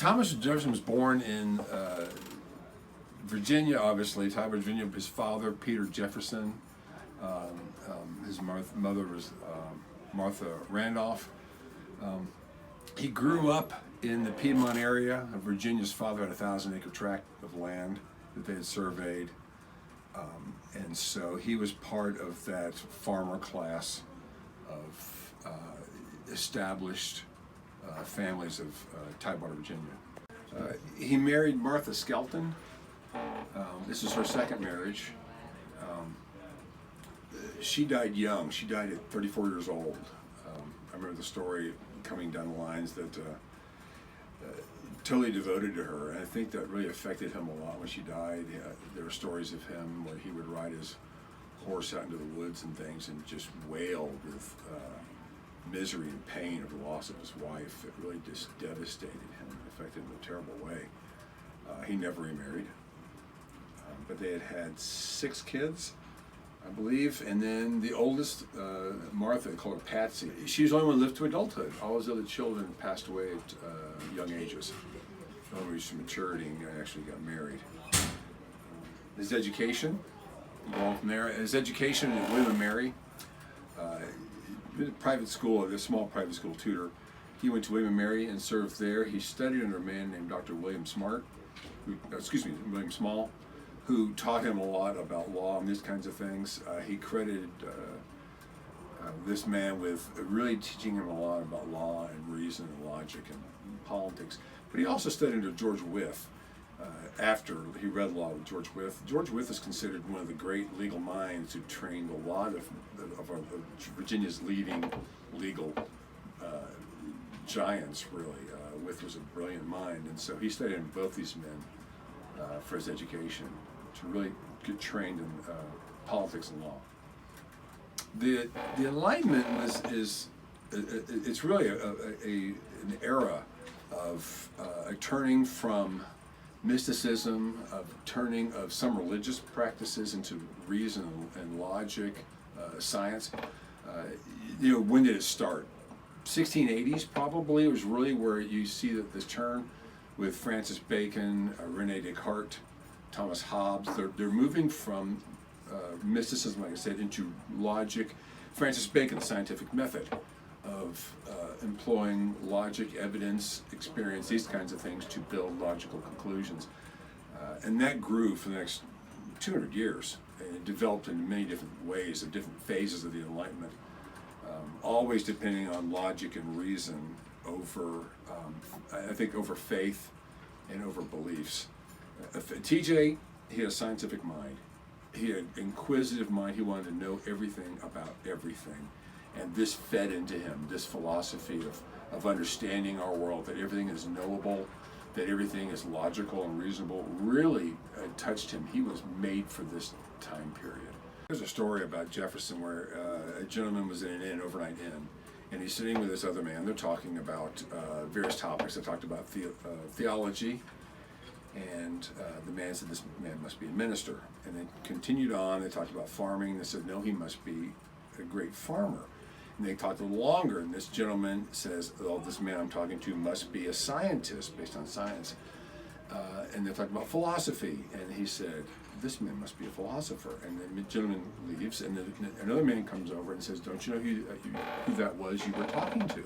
Thomas Jefferson was born in Virginia, obviously. Virginia. His father, Peter Jefferson. His mother was Martha Randolph. He grew up in the Piedmont area of Virginia. His father had a 1,000-acre tract of land that they had surveyed. And so he was part of that farmer class of established families of Tidewater, Virginia. He married Martha Skelton. This is her second marriage. She died young. She died at 34 years old. I remember the story coming down the lines that totally devoted to her, and I think that really affected him a lot when she died. There were stories of him where he would ride his horse out into the woods and things and just wail with misery and pain of the loss of his wife. It really just devastated him and affected him in a terrible way. He never remarried, but they had 6 kids, I believe, and then the oldest, Martha, they call her Patsy. She was the only one who lived to adulthood. All his other children passed away at young ages. Only reached maturity and actually got married. His education, involved from there. His education at William & Mary, private school, a small private school tutor. He went to William & Mary and served there. He studied under a man named Dr. William Small, who taught him a lot about law and these kinds of things. He credited this man with really teaching him a lot about law and reason and logic and politics. But he also studied under George Wythe after he read law with George Wythe. George Wythe is considered one of the great legal minds who trained a lot of Virginia's leading legal giants, really. Wythe was a brilliant mind, and so he studied under both these men for his education to really get trained in politics and law. The Enlightenment it's really an era of a turning from mysticism, of turning of some religious practices into reason and logic, science. When did it start? 1680s probably was really where you see that this turn with Francis Bacon, René Descartes, Thomas Hobbes. They're moving from mysticism, like I said, into logic. Francis Bacon, the scientific method of employing logic, evidence, experience, these kinds of things to build logical conclusions. And that grew for the next 200 years. And it developed in many different ways, of different phases of the Enlightenment, always depending on logic and reason over, I think, over faith and over beliefs. TJ, he had a scientific mind. He had an inquisitive mind. He wanted to know everything about everything. And this fed into him, this philosophy of understanding our world, that everything is knowable, that everything is logical and reasonable, really touched him. He was made for this time period. There's a story about Jefferson where a gentleman was in an inn, overnight inn, and he's sitting with this other man. They're talking about various topics. They talked about theology, and the man said, this man must be a minister. And they continued on. They talked about farming. They said, no, he must be a great farmer. And they talked a little longer, and this gentleman says, oh, this man I'm talking to must be a scientist based on science. And they talked about philosophy, and he said, this man must be a philosopher. And the gentleman leaves, and then another man comes over and says, don't you know who that was you were talking to?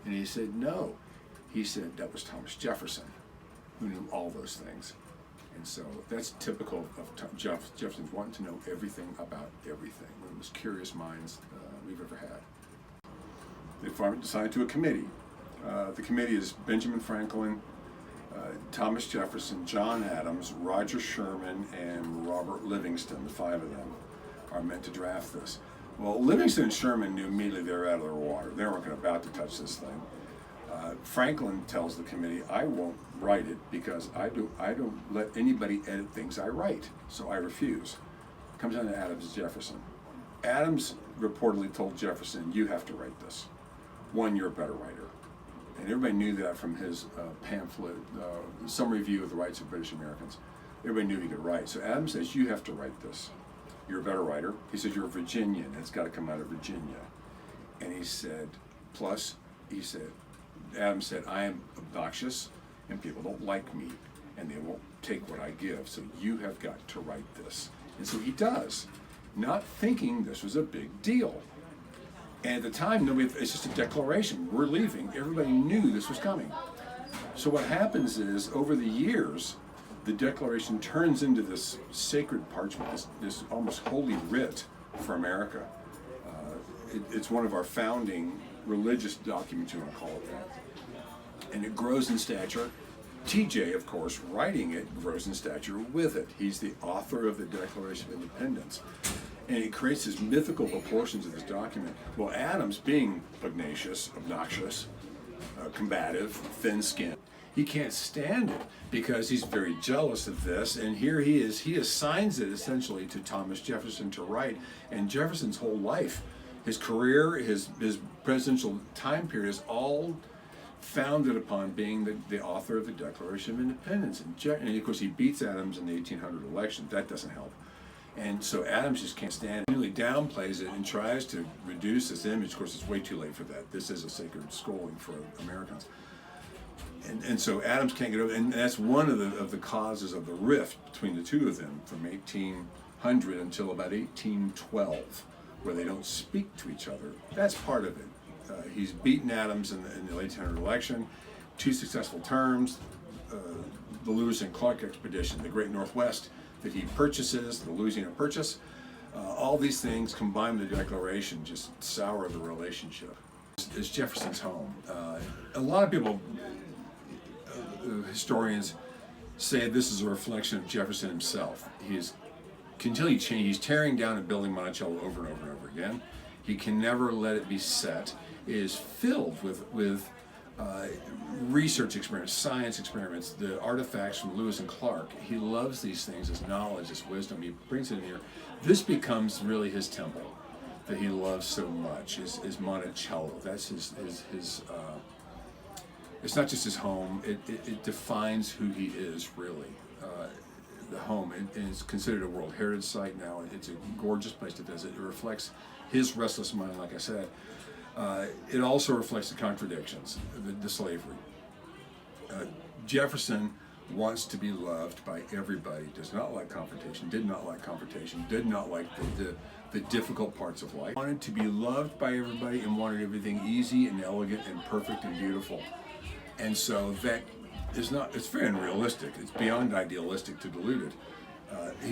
And he said, no. He said, that was Thomas Jefferson, who knew all those things. And so that's typical of Jefferson wanting to know everything about everything, one of the most curious minds we've ever had. They assigned to a committee. The committee is Benjamin Franklin, Thomas Jefferson, John Adams, Roger Sherman, and Robert Livingston. The 5 of them are meant to draft this. Well, Livingston and Sherman knew immediately they were out of their water. They weren't about to touch this thing. Franklin tells the committee, I won't write it because I don't let anybody edit things I write, so I refuse. Comes down to Adams and Jefferson. Adams reportedly told Jefferson, you have to write this. One, you're a better writer. And everybody knew that from his pamphlet, Summary View of the Rights of British Americans. Everybody knew he could write. So Adams says, you have to write this. You're a better writer. He says, you're a Virginian. It's got to come out of Virginia. And he said, Adams said, I am obnoxious, and people don't like me, and they won't take what I give, so you have got to write this. And so he does, not thinking this was a big deal. And at the time, it's just a declaration. We're leaving. Everybody knew this was coming. So what happens is, over the years, the Declaration turns into this sacred parchment, this almost holy writ for America. It's one of our founding religious documents, you want to call it that. And it grows in stature. TJ, of course, writing it, grows in stature with it. He's the author of the Declaration of Independence. And he creates these mythical proportions of this document. Well, Adams, being pugnacious, obnoxious, combative, thin-skinned, he can't stand it because he's very jealous of this. And here he is, he assigns it essentially to Thomas Jefferson to write. And Jefferson's whole life, his career, his presidential time period is all founded upon being the author of the Declaration of Independence. And of course he beats Adams in the 1800 election. That doesn't help. And so Adams just can't stand it. He really downplays it and tries to reduce this image. Of course, it's way too late for that. This is a sacred schooling for Americans. And so Adams can't get over it. And that's one of the causes of the rift between the two of them from 1800 until about 1812, where they don't speak to each other. That's part of it. He's beaten Adams in the late 1800 election, 2 successful terms, the Lewis and Clark expedition, the Great Northwest that he purchases, the Louisiana Purchase. All these things combined with the Declaration just sour the relationship. It's Jefferson's home. A lot of people, historians, say this is a reflection of Jefferson himself. He's continually changing. He's tearing down and building Monticello over and over and over again. He can never let it be set. It is filled with research experiments, science experiments, the artifacts from Lewis and Clark. He loves these things, his knowledge, his wisdom. He brings it in here. This becomes really his temple that he loves so much, is Monticello. That's his it's not just his home, it defines who he is, really. The home, and it's considered a World Heritage Site now. It's a gorgeous place to visit. It reflects his restless mind, like I said. It also reflects the contradictions, the slavery. Jefferson wants to be loved by everybody, does not like confrontation, did not like confrontation, did not like the difficult parts of life. Wanted to be loved by everybody and wanted everything easy and elegant and perfect and beautiful. And so that is not, it's very unrealistic. It's beyond idealistic to dilute it.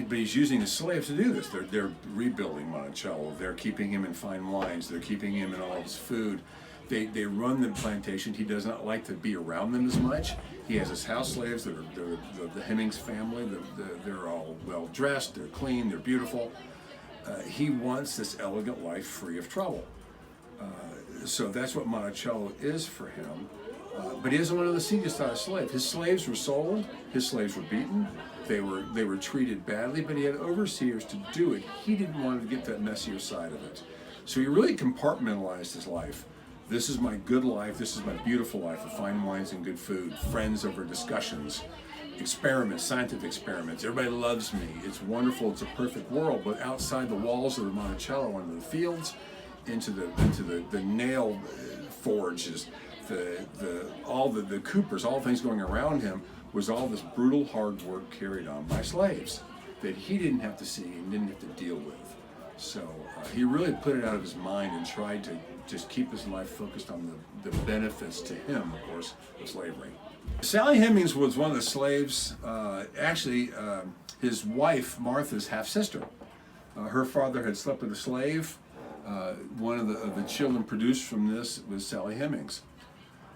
But he's using his slaves to do this. They're rebuilding Monticello. They're keeping him in fine wines. They're keeping him in all of his food. They run the plantation. He does not like to be around them as much. He has his house slaves. They're the Hemings family. They're all well dressed. They're clean. They're beautiful. He wants this elegant life free of trouble. So that's what Monticello is for him. But he doesn't want to see just a slave. His slaves were sold. His slaves were beaten. They were treated badly, but he had overseers to do it. He didn't want to get that messier side of it. So he really compartmentalized his life. This is my good life. This is my beautiful life of fine wines and good food, friends over discussions, experiments, scientific experiments. Everybody loves me. It's wonderful. It's a perfect world. But outside the walls of the Monticello, into the fields, into the nail forges, all the coopers, all the things going around him, was all this brutal hard work carried on by slaves that he didn't have to see and didn't have to deal with. So he really put it out of his mind and tried to just keep his life focused on the benefits to him, of course, of slavery. Sally Hemings was one of the slaves, his wife, Martha's half-sister. Her father had slept with a slave. One of the children produced from this was Sally Hemings.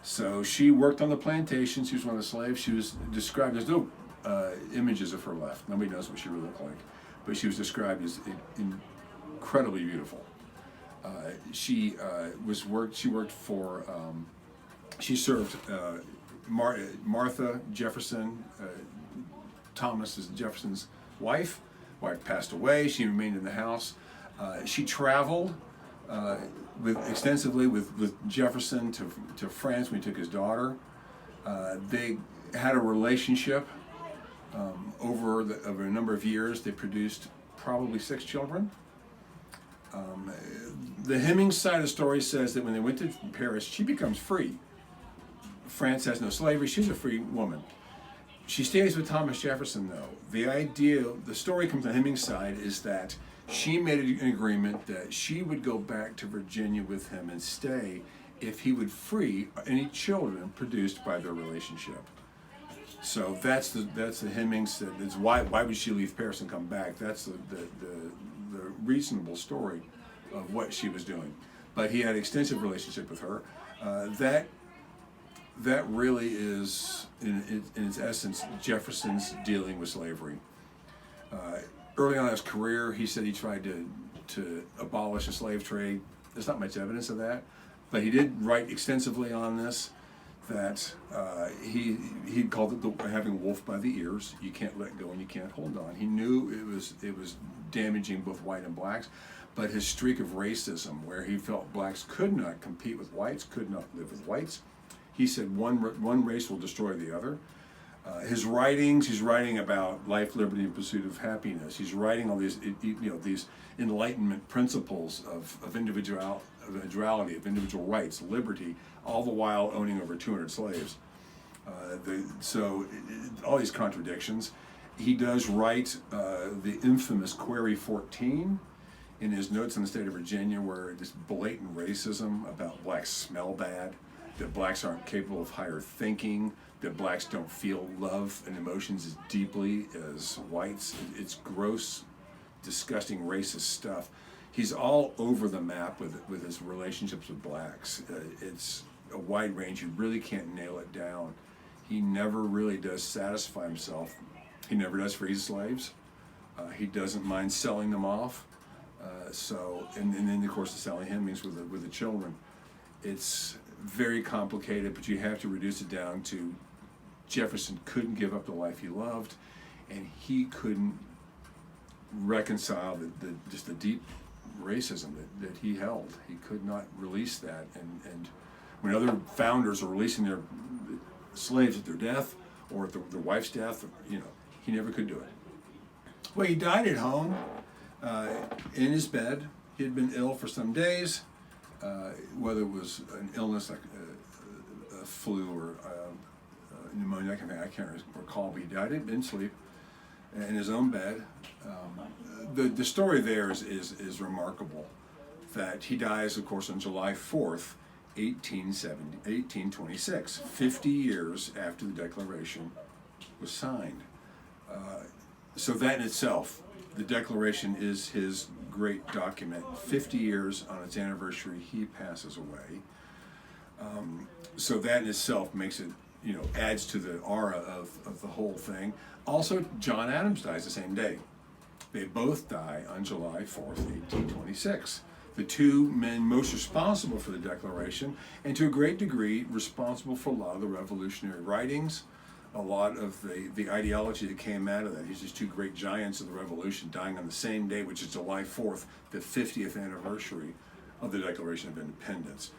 So she worked on the plantation. She was one of the slaves. She was described, there's no images of her left. Nobody knows what she really looked like. But she was described as incredibly beautiful. She served Martha Jefferson. Thomas is Jefferson's wife. Wife passed away. She remained in the house. She traveled extensively with Jefferson to France when he took his daughter. They had a relationship over a number of years. They produced probably 6 children. The Hemings side of the story says that when they went to Paris, she becomes free. France has no slavery. She's a free woman. She stays with Thomas Jefferson, though. The story comes on Heming's side is that she made an agreement that she would go back to Virginia with him and stay if he would free any children produced by their relationship. So that's the Hemings. That's why would she leave Paris and come back? That's the reasonable story of what she was doing. But he had an extensive relationship with her. That really is, in its essence, Jefferson's dealing with slavery. Early on in his career, he said he tried to abolish the slave trade. There's not much evidence of that, but he did write extensively on this. That he called it having wolf by the ears. You can't let go and you can't hold on. He knew it was damaging both white and blacks, but his streak of racism, where he felt blacks could not compete with whites, could not live with whites. He said one race will destroy the other. His writings, he's writing about life, liberty, and pursuit of happiness. He's writing all these, these Enlightenment principles of individuality, of individual rights, liberty, all the while owning over 200 slaves. All these contradictions. He does write the infamous Query 14 in his notes on the state of Virginia, where this blatant racism about blacks smell bad, that blacks aren't capable of higher thinking, that blacks don't feel love and emotions as deeply as whites. It's gross, disgusting, racist stuff. He's all over the map with his relationships with blacks. It's a wide range. You really can't nail it down. He never really does satisfy himself. He never does free slaves. He doesn't mind selling them off. And then of course the Sally Hemings with the children. It's very complicated, but you have to reduce it down to Jefferson couldn't give up the life he loved, and he couldn't reconcile the deep racism that he held. He could not release that, and when other founders are releasing their slaves at their death or at their wife's death, he never could do it. Well, he died at home in his bed. He had been ill for some days, whether it was an illness like a flu or pneumonia, I can't recall, but he died in sleep in his own bed. The story there is remarkable, that he dies, of course, on July 4th, 1826, 50 years after the Declaration was signed. So that in itself, the Declaration is his great document. 50 years on its anniversary, he passes away. So that in itself makes it, adds to the aura of the whole thing. Also, John Adams dies the same day. They both die on July 4th, 1826. The two men most responsible for the Declaration, and to a great degree responsible for a lot of the revolutionary writings, a lot of the ideology that came out of that. These are two great giants of the Revolution dying on the same day, which is July 4th, the 50th anniversary of the Declaration of Independence.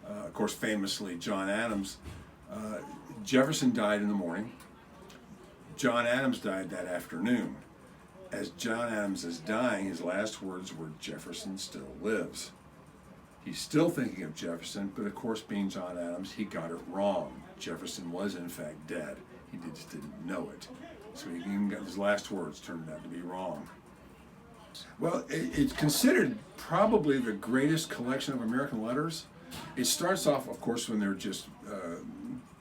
Of course, famously, John Adams, Jefferson died in the morning. John Adams died that afternoon. As John Adams is dying, his last words were, "Jefferson still lives." He's still thinking of Jefferson, but of course, being John Adams, he got it wrong. Jefferson was in fact dead. He just didn't know it. So he even got his last words turned out to be wrong. Well, it's considered probably the greatest collection of American letters. It starts off, of course, when they're just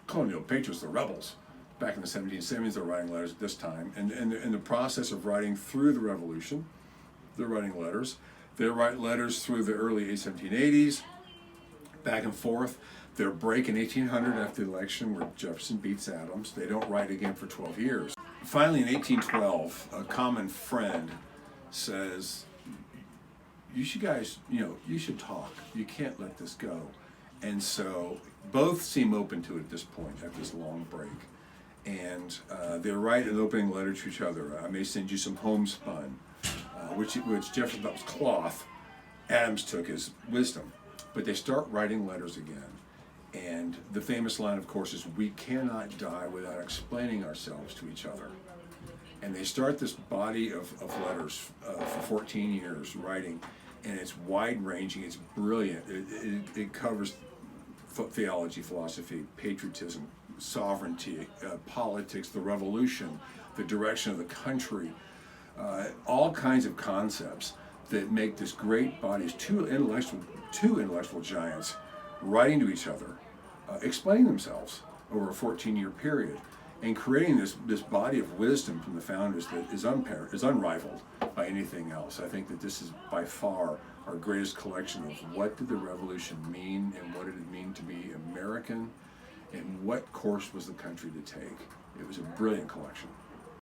colonial patriots, the rebels. Back in the 1770s, they're writing letters at this time. And in the process of writing through the Revolution, they're writing letters. They write letters through the early 1780s, back and forth. Their break in 1800 after the election where Jefferson beats Adams. They don't write again for 12 years. Finally, in 1812, a common friend says, you should talk. You can't let this go. And so both seem open to it at this point, at this long break. And they write an opening letter to each other. I may send you some homespun, which Jefferson thought was cloth. Adams took as wisdom. But they start writing letters again. And the famous line, of course, is, "We cannot die without explaining ourselves to each other." And they start this body of letters for 14 years writing, and it's wide-ranging, it's brilliant. It covers theology, philosophy, patriotism, sovereignty, politics, the revolution, the direction of the country, all kinds of concepts that make this great body as two intellectual giants writing to each other, explaining themselves over a 14-year period, and creating this body of wisdom from the founders that is unrivaled by anything else. I think that this is by far our greatest collection of what did the revolution mean, and what did it mean to be American, and what course was the country to take. It was a brilliant collection.